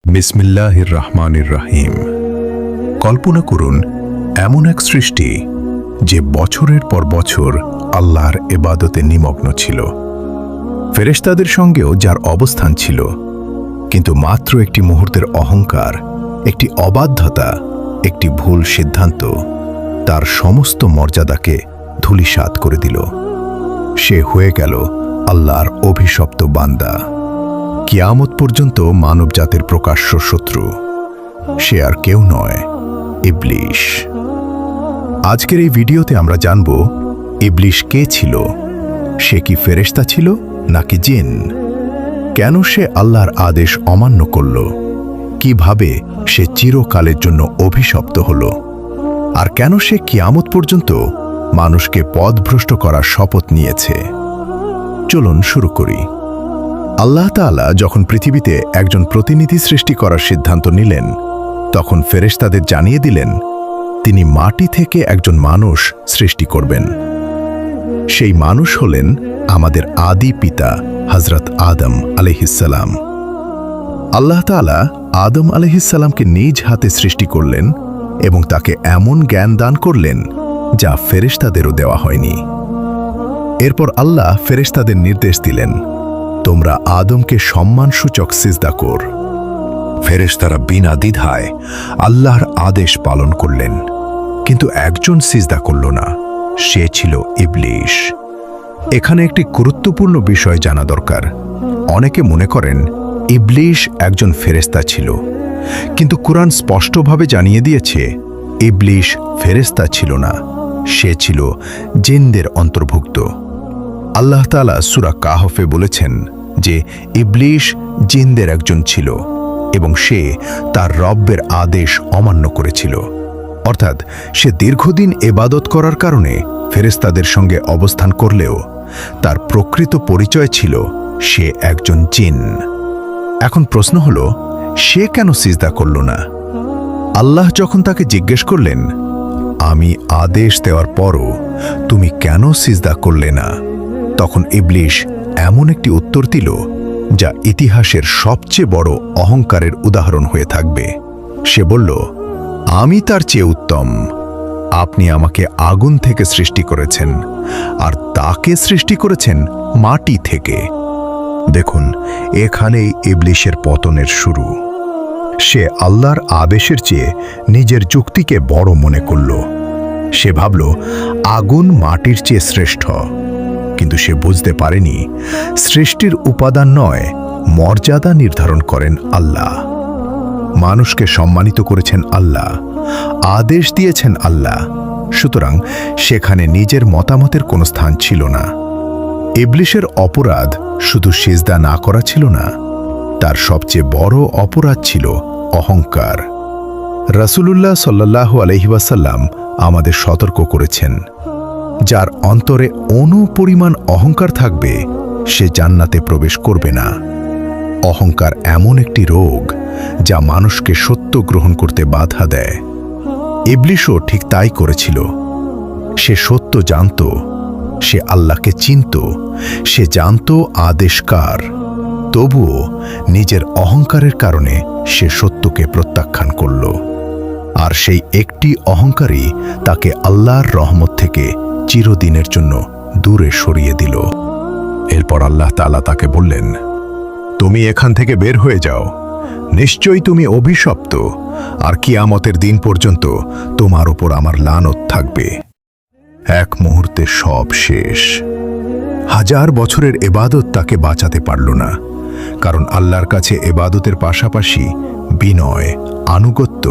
বিসমিল্লাহির রহমানির রহিম। কল্পনা করুন এমন এক সৃষ্টি যে বছরের পর বছর আল্লাহর ইবাদতে নিমগ্ন ছিল, ফেরেশতাদের সঙ্গেও যার অবস্থান ছিল, কিন্তু মাত্র একটি মুহূর্তের অহংকার, একটি অবাধ্যতা, একটি ভুল সিদ্ধান্ত তার সমস্ত মর্যাদাকে ধূলিসাৎ করে দিল। সে হয়ে গেল আল্লাহর অভিশপ্ত বান্দা, কিয়ামত পর্যন্ত মানবজাতির প্রকাশ্য শত্রু। সে আর কেউ নয়, ইবলিশ। আজকের এই ভিডিওতে আমরা জানব ইবলিশ কে ছিল, সে কি ফেরেশতা ছিল নাকি জিন, কেন সে আল্লাহর আদেশ অমান্য করল, কিভাবে সে চিরকালের জন্য অভিশপ্ত হল, আর কেন সে কিয়ামত পর্যন্ত মানুষকে পথভ্রষ্ট করার শপথ নিয়েছে। চলুন শুরু করি। আল্লাহ তাআলা যখন পৃথিবীতে একজন প্রতিনিধি সৃষ্টি করার সিদ্ধান্ত নিলেন, তখন ফেরেশতাদের জানিয়ে দিলেন তিনি মাটি থেকে একজন মানুষ সৃষ্টি করবেন। সেই মানুষ হলেন আমাদের আদি পিতা হযরত আদম আলাইহিসসালাম। আল্লাহ তাআলা আদম আলাইহিসসালামকে নিজ হাতে সৃষ্টি করলেন এবং তাকে এমন জ্ঞান দান করলেন যা ফেরেশতাদেরও দেওয়া হয়নি। এরপর আল্লাহ ফেরেশতাদের নির্দেশ দিলেন, তোমরা আদমকে সম্মানসূচক সিজদা কর। ফেরেশতারা বিনা দ্বিধায় আল্লাহর আদেশ পালন করলেন, কিন্তু একজন সিজদা করল না, সে ছিল ইবলিশ। এখানে একটি গুরুত্বপূর্ণ বিষয় জানা দরকার। অনেকে মনে করেন ইবলিশ একজন ফেরেশতা ছিল, কিন্তু কুরআন স্পষ্টভাবে জানিয়ে দিয়েছে ইবলিশ ফেরেশতা ছিল না, সে ছিল জিনদের অন্তর্ভুক্ত। আল্লাহ তাআলা সূরা কাহফে বলেছেন যে ইবলিশ জিনদের একজন ছিল এবং সে তার রব্বের আদেশ অমান্য করেছিল। অর্থাৎ সে দীর্ঘদিন ইবাদত করার কারণে ফেরেশতাদের সঙ্গে অবস্থান করলেও তার প্রকৃত পরিচয় ছিল সে একজন জিন। এখন প্রশ্ন হলো, সে কেন সিজদা করল না? আল্লাহ যখন তাকে জিজ্ঞেস করলেন, আমি আদেশ দেওয়ার পরও তুমি কেন সিজদা করলে না, তখন ইবলিশ এমন একটি উত্তর দিল যা ইতিহাসের সবচেয়ে বড় অহংকারের উদাহরণ হয়ে থাকবে। সে বলল, আমি তার চেয়ে উত্তম। আপনি আমাকে আগুন থেকে সৃষ্টি করেছেন আর তাকে সৃষ্টি করেছেন মাটি থেকে। দেখুন, এখানেই ইবলিশের পতনের শুরু। সে আল্লাহর আদেশের চেয়ে নিজের যুক্তিকে বড় মনে করল। সে ভাবল আগুন মাটির চেয়ে শ্রেষ্ঠ, কিন্তু সে বুঝতে পারেনি সৃষ্টির উপাদান নয়, মর্যাদা নির্ধারণ করেন আল্লাহ। মানুষকে সম্মানিত করেছেন আল্লাহ, আদেশ দিয়েছেন আল্লাহ, সুতরাং সেখানে নিজের মতামতের কোনো স্থান ছিল না। ইবলিশের অপরাধ শুধু সিজদা না করা ছিল না, তার সবচেয়ে বড় অপরাধ ছিল অহংকার। রাসূলুল্লাহ সাল্লাল্লাহু আলাইহি ওয়াসাল্লাম আমাদের সতর্ক করেছেন, যার অন্তরে অনুপরিমাণ অহংকার থাকবে সে জান্নাতে প্রবেশ করবে না। অহংকার এমন একটি রোগ যা মানুষকে সত্য গ্রহণ করতে বাধা দেয়। ইবলিশও ঠিক তাই করেছিল। সে সত্য জানত, সে আল্লাহকে চিনত, সে জানত আদেশ কার। তবুও নিজের অহংকারের কারণে সে সত্যকে প্রত্যাখ্যান করল। আর সেই একটি অহংকারই তাকে আল্লাহর রহমত থেকে চিরদিনের জন্য দূরে সরিয়ে দিল। এরপর আল্লাহ তাআলা তাকে বললেন, তুমি এখান থেকে বের হয়ে যাও, নিশ্চয়ই তুমি অভিশপ্ত, আর কিয়ামতের দিন পর্যন্ত তোমার উপর আমার লানত থাকবে। এক মুহূর্তে সব শেষ। হাজার বছরের ইবাদত তাকে বাঁচাতে পারল না, কারণ আল্লাহর কাছে ইবাদতের পাশাপাশি বিনয়, আনুগত্য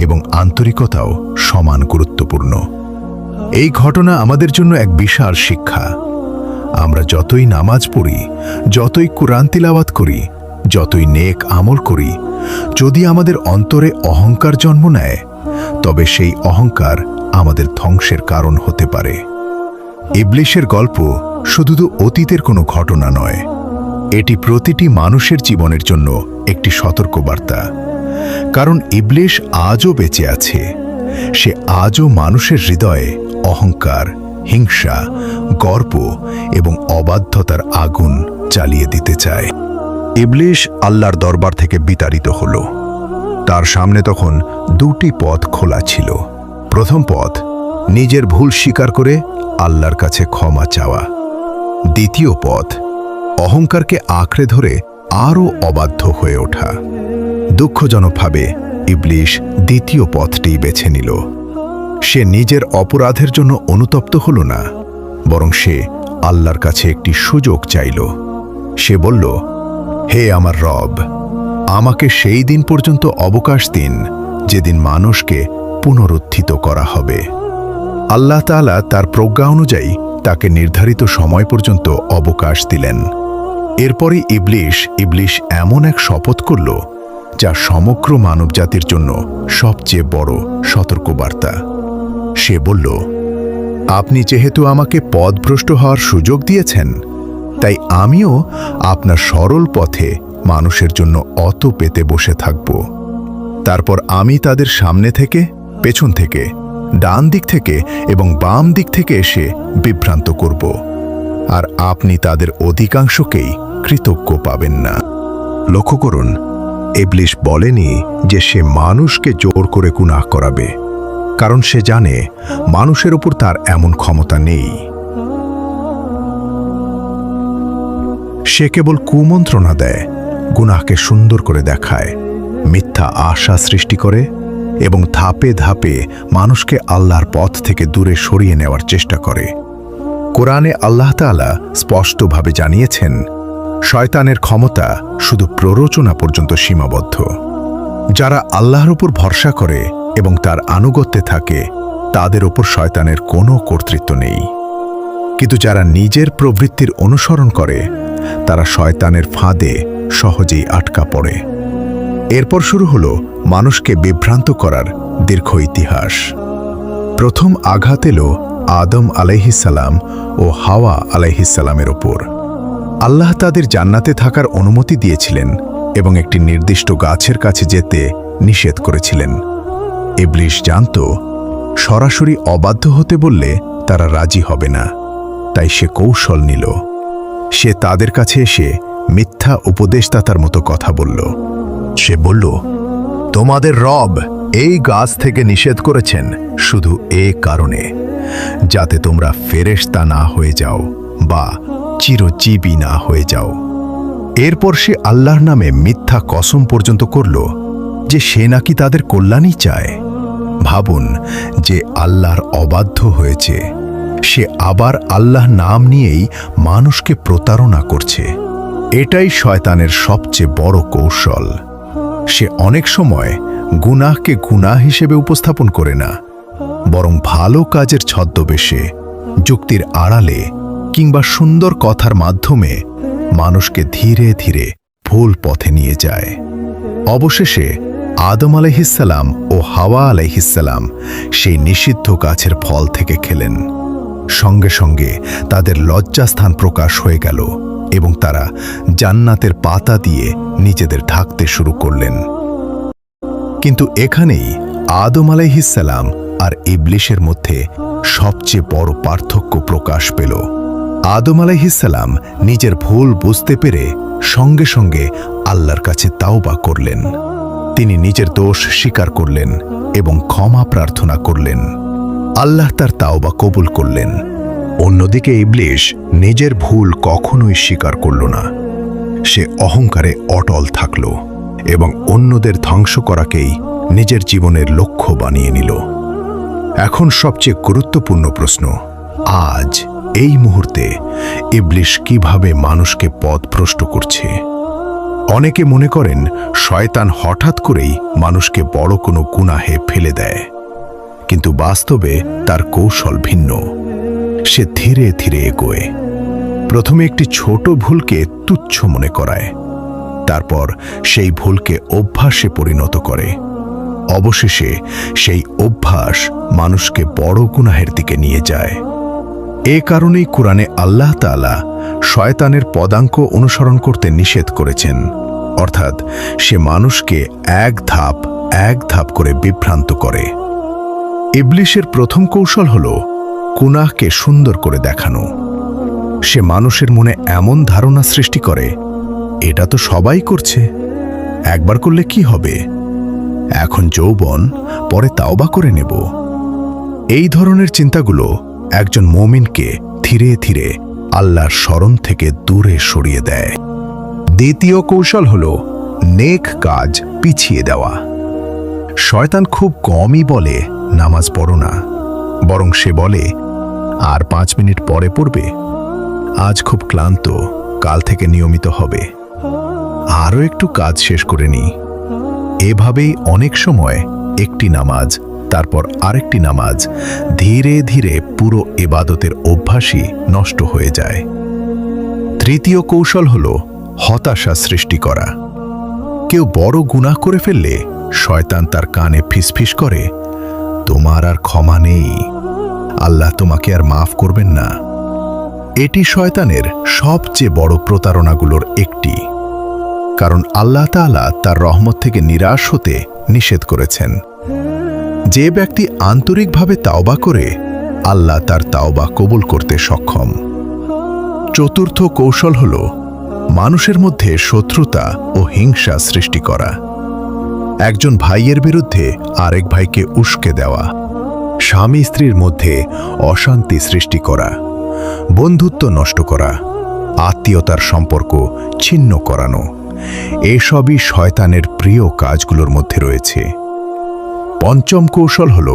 এবং আন্তরিকতাও সমান গুরুত্বপূর্ণ। এই ঘটনা আমাদের জন্য এক বিশাল শিক্ষা। আমরা যতই নামাজ পড়ি, যতই কুরআন তিলাওয়াত করি, যতই নেক আমল করি, যদি আমাদের অন্তরে অহংকার জন্ম নেয়, তবে সেই অহংকার আমাদের ধ্বংসের কারণ হতে পারে। ইবলিশের গল্প শুধু অতীতের কোনো ঘটনা নয়, এটি প্রতিটি মানুষের জীবনের জন্য একটি সতর্কবার্তা। কারণ ইবলিশ আজও বেঁচে আছে। সে আজও মানুষের হৃদয়ে অহংকার, হিংসা, গর্ব এবং অবাধ্যতার আগুন জ্বালিয়ে দিতে চায়। ইবলিশ আল্লাহর দরবার থেকে বিতাড়িত হল। তার সামনে তখন দুটি পথ খোলা ছিল। প্রথম পথ, নিজের ভুল স্বীকার করে আল্লাহর কাছে ক্ষমা চাওয়া। দ্বিতীয় পথ, অহংকারকে আঁকড়ে ধরে আরও অবাধ্য হয়ে ওঠা। দুঃখজনকভাবে ইবলিশ দ্বিতীয় পথটি বেছে নিল। সে নিজের অপরাধের জন্য অনুতপ্ত হল না, বরং সে আল্লাহর কাছে একটি সুযোগ চাইল। সে বলল, হে আমার রব, আমাকে সেই দিন পর্যন্ত অবকাশ দিন যেদিন মানুষকে পুনরুত্থিত করা হবে। আল্লাহ তাআলা তার প্রজ্ঞা অনুযায়ী তাকে নির্ধারিত সময় পর্যন্ত অবকাশ দিলেন। এরপরই ইবলিশ এমন এক শপথ করল যা সমগ্র মানবজাতির জন্য সবচেয়ে বড় সতর্কবার্তা। সে বলল, আপনি যেহেতু আমাকে পথভ্রষ্ট হওয়ার সুযোগ দিয়েছেন, তাই আমিও আপনার সরল পথে মানুষের জন্য অত পেতে বসে থাকব। তারপর আমি তাদের সামনে থেকে, পেছন থেকে, ডান দিক থেকে এবং বাম দিক থেকে এসে বিভ্রান্ত করব, আর আপনি তাদের অধিকাংশকেই কৃতজ্ঞ পাবেন না। লক্ষ্য করুন, ইবলিশ বলেনি যে সে মানুষকে জোর করে গুনাহ করাবে, কারণ সে জানে মানুষের উপর তার এমন ক্ষমতা নেই। সে কেবল কুমন্ত্রণা দেয়, গুনাহকে সুন্দর করে দেখায়, মিথ্যা আশা সৃষ্টি করে এবং ধাপে ধাপে মানুষকে আল্লাহর পথ থেকে দূরে সরিয়ে নেওয়ার চেষ্টা করে। কোরআনে আল্লাহ তাআলা স্পষ্টভাবে জানিয়েছেন, শয়তানের ক্ষমতা শুধু প্ররোচনা পর্যন্ত সীমাবদ্ধ। যারা আল্লাহর উপর ভরসা করে এবং তার আনুগত্যে থাকে, তাদের উপর শয়তানের কোনো কর্তৃত্ব নেই। কিন্তু যারা নিজের প্রবৃত্তির অনুসরণ করে, তারা শয়তানের ফাঁদে সহজেই আটকা পড়ে। এরপর শুরু হলো মানুষকে বিভ্রান্ত করার দীর্ঘ ইতিহাস। প্রথম আঘাত এলো আদম আলাইহিসসালাম ও হাওয়া আলাইহিসসালামের ওপর। আল্লাহ তাদের জান্নাতে থাকার অনুমতি দিয়েছিলেন এবং একটি নির্দিষ্ট গাছের কাছে যেতে নিষেধ করেছিলেন। ইবলিশ জানত, সরাসরি অবাধ্য হতে বললে তারা রাজি হবে না, তাই সে কৌশল নিল। সে তাদের কাছে এসে মিথ্যা উপদেশদাতার মতো কথা বলল। সে বলল, তোমাদের রব এই গাছ থেকে নিষেধ করেছেন শুধু এ কারণে, যাতে তোমরা ফেরেশতা না হয়ে যাও বা চিরজীবী না হয়ে যাও। এরপর সে আল্লাহর নামে মিথ্যা কসম পর্যন্ত করল যে সে নাকি তাদের কল্যাণই চায়। ভাবুন, যে আল্লাহর অবাধ্য হয়েছে, সে আবার আল্লাহ নাম নিয়েই মানুষকে প্রতারণা করছে। এটাই শয়তানের সবচেয়ে বড় কৌশল। সে অনেক সময় গুনাহকে গুনাহ হিসেবে উপস্থাপন করে না, বরং ভালো কাজের ছদ্মবেশে, যুক্তির আড়ালে কিংবা সুন্দর কথার মাধ্যমে মানুষকে ধীরে ধীরে ভুল পথে নিয়ে যায়। অবশেষে আদম আলাইহিসসালাম ও হাওয়া আলাইহিসসালাম সেই নিষিদ্ধ গাছের ফল থেকে খেলেন। সঙ্গে সঙ্গে তাদের লজ্জাস্থান প্রকাশ হয়ে গেল এবং তারা জান্নাতের পাতা দিয়ে নিজেদের ঢাকতে শুরু করলেন। কিন্তু এখানেই আদম আলাইহিসসালাম আর ইবলিশের মধ্যে সবচেয়ে বড় পার্থক্য প্রকাশ পেল। আদম আলাইহিসসালাম নিজের ভুল বুঝতে পেরে সঙ্গে সঙ্গে আল্লাহর কাছে তাওবা করলেন। তিনি নিজের দোষ স্বীকার করলেন এবং ক্ষমা প্রার্থনা করলেন। আল্লাহ তার তাওবা কবুল করলেন। অন্যদিকে ইবলিশ নিজের ভুল কখনোই স্বীকার করল না। সে অহংকারে অটল থাকল এবং অন্যদের ধ্বংস করাকেই নিজের জীবনের লক্ষ্য বানিয়ে নিল। এখন সবচেয়ে গুরুত্বপূর্ণ প্রশ্ন, আজ এই মুহূর্তে ইবলিশ কিভাবে মানুষকে পথভ্রষ্ট করছে? অনেকে মনে করেন শয়তান হঠাৎ করেই মানুষকে বড় কোনো গুনাহে ফেলে দেয়, কিন্তু বাস্তবে তার কৌশল ভিন্ন। সে ধীরে ধীরে এগোয়। প্রথমে একটি ছোট ভুলকে তুচ্ছ মনে করায়, তারপর সেই ভুলকে অভ্যাসে পরিণত করে। অবশেষে সেই অভ্যাস মানুষকে বড় গুনাহের দিকে নিয়ে যায়। এ কারণেই কোরআনে আল্লাহ তাআলা শয়তানের পদাঙ্ক অনুসরণ করতে নিষেধ করেছেন, অর্থাৎ সে মানুষকে এক ধাপ করে বিভ্রান্ত করে। ইবলিশের প্রথম কৌশল হল গুনাহকে সুন্দর করে দেখানো। সে মানুষের মনে এমন ধারণা সৃষ্টি করে, এটা তো সবাই করছে, একবার করলে কি হবে, এখন যৌবন, পরে তাওবা করে নেব। এই ধরনের চিন্তাগুলো একজন মুমিনকে ধীরে ধীরে আল্লাহর স্মরণ থেকে দূরে সরিয়ে দেয়। দ্বিতীয় কৌশল হল নেক কাজ পিছিয়ে দেওয়া। শয়তান খুব কমই বলে নামাজ পড়ো না, বরং সে বলে আর 5 মিনিট পরে পড়বে, আজ খুব ক্লান্ত, কাল থেকে নিয়মিত হবে, আরও একটু কাজ শেষ করে নি। এভাবেই অনেক সময় একটি নামাজ, তারপর আরেকটি নামাজ, ধীরে ধীরে পুরো ইবাদতের অভ্যাসই নষ্ট হয়ে যায়। তৃতীয় কৌশল হল হতাশা সৃষ্টি করা। কেউ বড় গুনাহ করে ফেললে শয়তান তার কানে ফিসফিস করে, তোমার আর ক্ষমা নেই, আল্লাহ তোমাকে আর মাফ করবেন না। এটি শয়তানের সবচেয়ে বড় প্রতারণাগুলোর একটি, কারণ আল্লাহ তাআলা তার রহমত থেকে নিরাশ হতে নিষেধ করেছেন। যে ব্যক্তি আন্তরিকভাবে তাওবা করে, আল্লাহ তার তাওবা কবুল করতে সক্ষম। চতুর্থ কৌশল হল মানুষের মধ্যে শত্রুতা ও হিংসা সৃষ্টি করা। একজন ভাইয়ের বিরুদ্ধে আরেক ভাইকে উস্কে দেওয়া, স্বামী স্ত্রীর মধ্যে অশান্তি সৃষ্টি করা, বন্ধুত্ব নষ্ট করা, আত্মীয়তার সম্পর্ক ছিন্ন করানো, এসবই শয়তানের প্রিয় কাজগুলোর মধ্যে রয়েছে। পঞ্চম কৌশল হল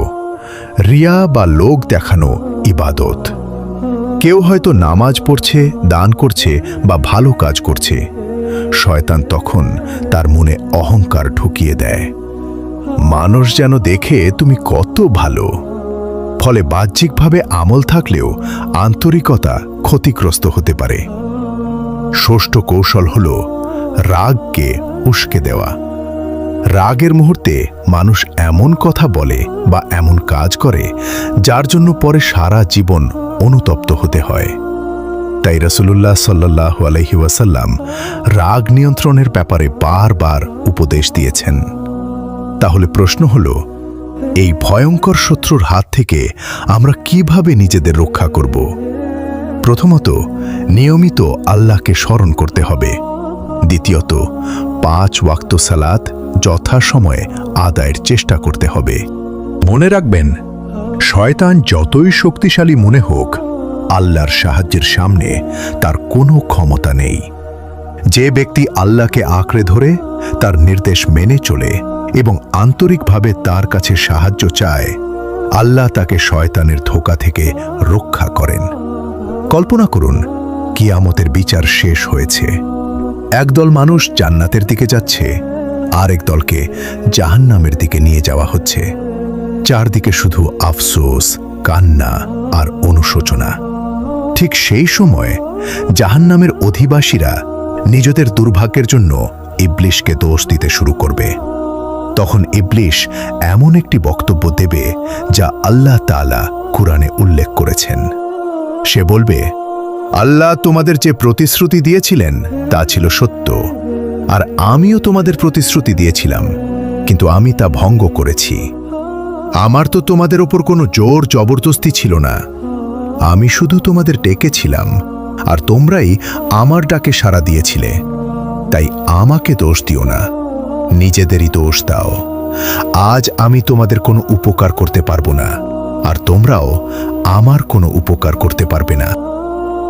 রিয়া বা লোক দেখানো ইবাদত। কেউ হয়তো নামাজ পড়ছে, দান করছে বা ভালো কাজ করছে, শয়তান তখন তার মনে অহংকার ঢুকিয়ে দেয়, মানুষ যেন দেখে তুমি কত ভালো। ফলে বাহ্যিকভাবে আমল থাকলেও আন্তরিকতা ক্ষতিগ্রস্ত হতে পারে। ষষ্ঠ কৌশল হল রাগকে উস্কে দেওয়া। রাগের মুহূর্তে মানুষ এমন কথা বলে বা এমন কাজ করে যার জন্য পরে সারা জীবন অনুতপ্ত হতে হয়। তাই রাসূলুল্লাহ সাল্লাল্লাহু আলাইহি ওয়াসাল্লাম রাগ নিয়ন্ত্রণের ব্যাপারে বারবার উপদেশ দিয়েছেন। তাহলে প্রশ্ন হল, এই ভয়ঙ্কর শত্রুর হাত থেকে আমরা কিভাবে নিজেদের রক্ষা করব? প্রথমত, নিয়মিত আল্লাহকে স্মরণ করতে হবে। দ্বিতীয়ত, 5 ওয়াক্ত সালাত যথাসময়ে আদায়ের চেষ্টা করতে হবে। মনে রাখবেন, শয়তান যতই শক্তিশালী মনে হোক, আল্লাহর সাহায্যের সামনে তার কোনো ক্ষমতা নেই। যে ব্যক্তি আল্লাহকে আঁকড়ে ধরে তার নির্দেশ মেনে চলে এবং আন্তরিকভাবে তার কাছে সাহায্য চায়, আল্লাহ তাকে শয়তানের ধোঁকা থেকে রক্ষা করেন। কল্পনা করুন, কিয়ামতের বিচার শেষ হয়েছে। একদল মানুষ জান্নাতের দিকে যাচ্ছে, আরেক দলকে জাহান্নামের দিকে নিয়ে যাওয়া হচ্ছে। চারদিকে শুধু আফসোস, কান্না আর অনুশোচনা। ঠিক সেই সময় জাহান্নামের অধিবাসীরা নিজেদের দুর্ভাগ্যের জন্য ইবলিশকে দোষ দিতে শুরু করবে। তখন ইবলিশ এমন একটি বক্তব্য দেবে যা আল্লাহ তাআলা কুরআনে উল্লেখ করেছেন। সে বলবে, আল্লাহ তোমাদের যে প্রতিশ্রুতি দিয়েছিলেন তা ছিল সত্য, আর আমিও তোমাদের প্রতিশ্রুতি দিয়েছিলাম, কিন্তু আমি তা ভঙ্গ করেছি। আমার তো তোমাদের ওপর কোনো জোর জবরদস্তি ছিল না, আমি শুধু তোমাদের ডেকেছিলাম আর তোমরাই আমার ডাকে সাড়া দিয়েছিলে। তাই আমাকে দোষ দিও না, নিজেদেরই দোষ দাও। আজ আমি তোমাদের কোনো উপকার করতে পারবো না, আর তোমরাও আমার কোনো উপকার করতে পারবে না।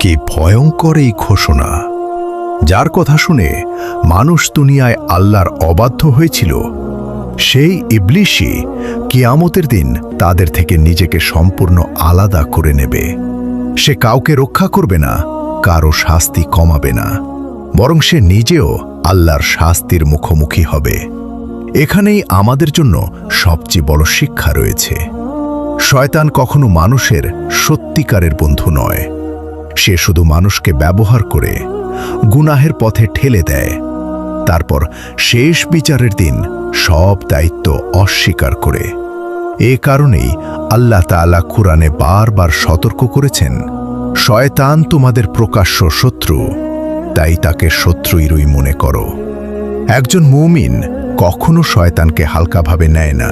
কি ভয়ঙ্কর এই ঘোষণা, যার কথা শুনে মানুষ দুনিয়ায় আল্লাহর অবাধ্য হয়েছিল, সেই ইবলিশই কিয়ামতের দিন তাদের থেকে নিজেকে সম্পূর্ণ আলাদা করে নেবে। সে কাউকে রক্ষা করবে না, কারো শাস্তি কমাবে না, বরং সে নিজেও আল্লাহর শাস্তির মুখোমুখি হবে। এখানেই আমাদের জন্য সবচেয়ে বড় শিক্ষা রয়েছে। শয়তান কখনো মানুষের সত্যিকারের বন্ধু নয়। সে শুধু মানুষকে ব্যবহার করে গুনাহের পথে ঠেলে দেয়, তারপর শেষ বিচারের দিন সব দায়িত্ব অস্বীকার করে। এ কারণেই আল্লাহ তাআলা কুরআনে বারবার সতর্ক করেছেন, শয়তান তোমাদের প্রকাশ্য শত্রু, তাই তাকে শত্রুই মনে করো। একজন মুমিন কখনো শয়তানকে হালকাভাবে নেয় না,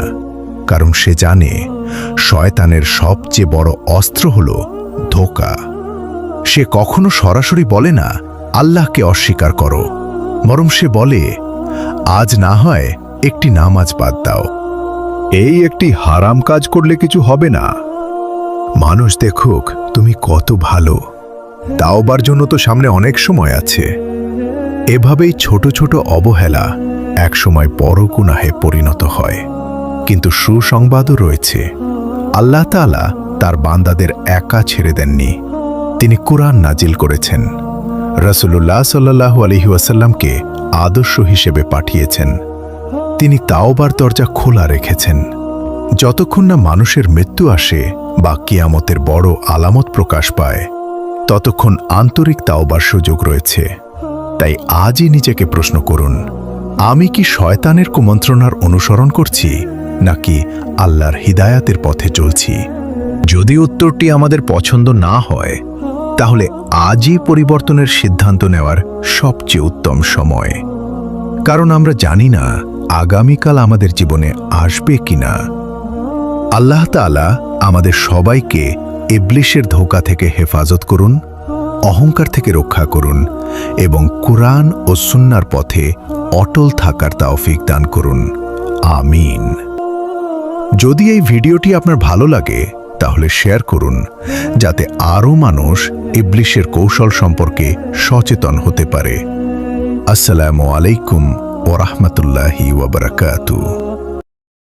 কারণ সে জানে শয়তানের সবচেয়ে বড় অস্ত্র হল ধোঁকা। সে কখনো সরাসরি বলে না আল্লাহকে অস্বীকার করো, বরং সে বলে, আজ না হয় একটি নামাজ বাদ দাও। এই একটি হারাম কাজ করলে কিছু হবে না। মানুষ দেখুক তুমি কত ভালো, তাওবার জন্য তো সামনে অনেক সময় আছে। এভাবেই ছোট ছোট অবহেলা একসময় বড় গুনাহে পরিণত হয়। কিন্তু সুসংবাদও রয়েছে, আল্লাহ তাআলা তার বান্দাদের একা ছেড়ে দেননি। তিনি কুরআন নাজিল করেছেন, রাসূলুল্লাহ সাল্লাল্লাহু আলাইহি ওয়াসাল্লামকে আদর্শ হিসেবে পাঠিয়েছেন। তিনি তাওবার দরজা খোলা রেখেছেন। যতক্ষণ না মানুষের মৃত্যু আসে বা কিয়ামতের বড় আলামত প্রকাশ পায়, ততক্ষণ আন্তরিক তাওবার সুযোগ রয়েছে। তাই আজই নিজেকে প্রশ্ন করুন, আমি কি শয়তানের কুমন্ত্রণার অনুসরণ করছি নাকি আল্লাহর হিদায়াতের পথে চলছি? যদি উত্তরটি আমাদের পছন্দ না হয়, তাহলে আজই পরিবর্তনের সিদ্ধান্ত নেওয়ার সবচেয়ে উত্তম সময়। কারণ আমরা জানি না আগামীকাল আমাদের জীবনে আসবে কিনা। আল্লাহ তাআলা আমাদের সবাইকে ইবলিসের ধোঁকা থেকে হেফাজত করুন, অহংকার থেকে রক্ষা করুন এবং কুরআন ও সুন্নাহর পথে অটল থাকার তৌফিক দান করুন। আমিন। যদি এই ভিডিওটি আপনার ভালো লাগে, তাহলে শেয়ার করুন, যাতে আরও মানুষ ইবলিসের কৌশল সম্পর্কে সচেতন হতে পারে। আসসালামু আলাইকুম ওয়া রাহমাতুল্লাহি ওয়া বারাকাতুহু।